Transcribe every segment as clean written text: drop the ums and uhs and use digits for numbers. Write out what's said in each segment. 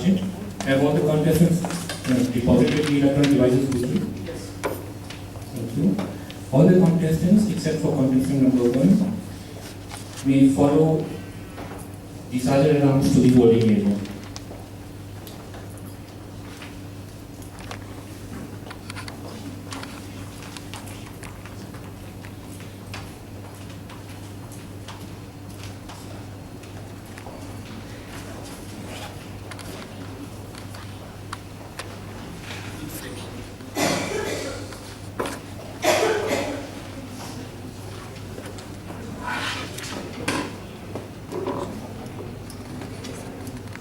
it. Have all the contestants deposited the electronic devices with you? Yes. Thank you. All the contestants except for contestant number 1 may follow the sergeant arms to the voting area.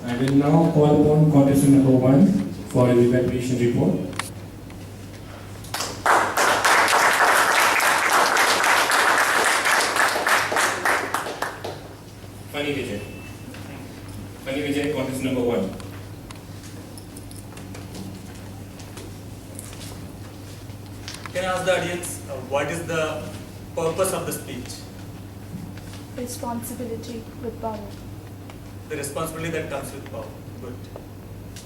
I will now call upon contestant number 1 for his evaluation report. Funny Vijay. Funny Vijay, contestant number 1. Can I ask the audience what is the purpose of the speech? Responsibility with power. The responsibility that comes with power. Good.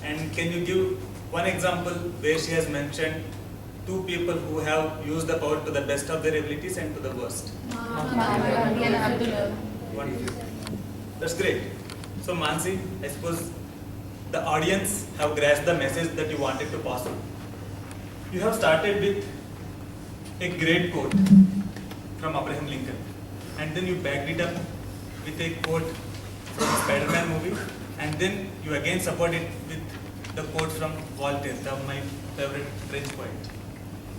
And can you give one example where she has mentioned two people who have used the power to the best of their abilities and to the worst? Wonderful. That's great. So Mansi, I suppose the audience have grasped the message that you wanted to pass on. You have started with a great quote from Abraham Lincoln, and then you backed it up with a quote from the Spider-Man movie, and then you again support it with the quote from Voltaire, my favorite French poet.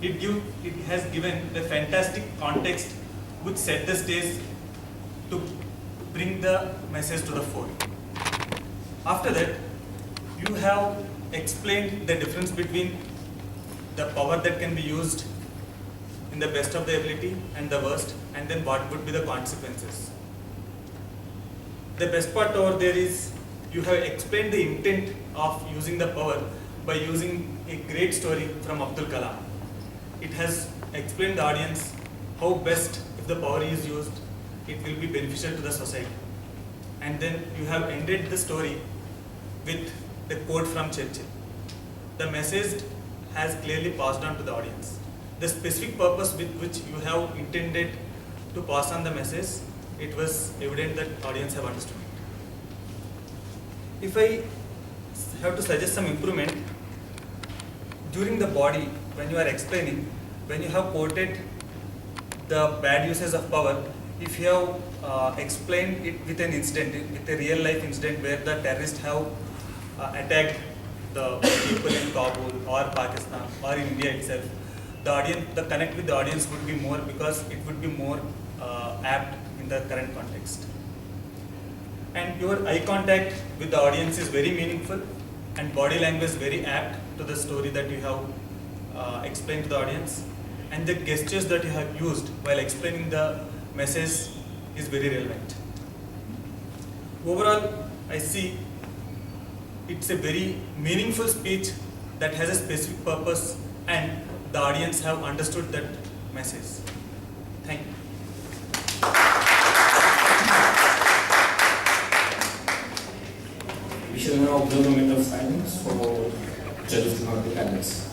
It has given a fantastic context which set the stage to bring the message to the fore. After that, you have explained the difference between the power that can be used in the best of the ability and the worst, and then what would be the consequences. The best part over there is you have explained the intent of using the power by using a great story from Abdul Kalam. It has explained the audience how best, if the power is used, it will be beneficial to the society. And then you have ended the story with the quote from Churchill. The message has clearly passed on to the audience. The specific purpose with which you have intended to pass on the message, it was evident that audience have understood it. If I have to suggest some improvement, during the body, when you are explaining, when you have quoted the bad uses of power, if you have explained it with an incident, with a real life incident where the terrorists have attacked the people in Kabul or Pakistan or in India itself, the connect with the audience would be more, because it would be more apt in the current context. And your eye contact with the audience is very meaningful, and body language very apt to the story that you have explained to the audience, and the gestures that you have used while explaining the message is very relevant. Overall, I see it's a very meaningful speech that has a specific purpose, and the audience have understood that message. Thank you. We shall now observe a minute of silence for judges to mark the ballots.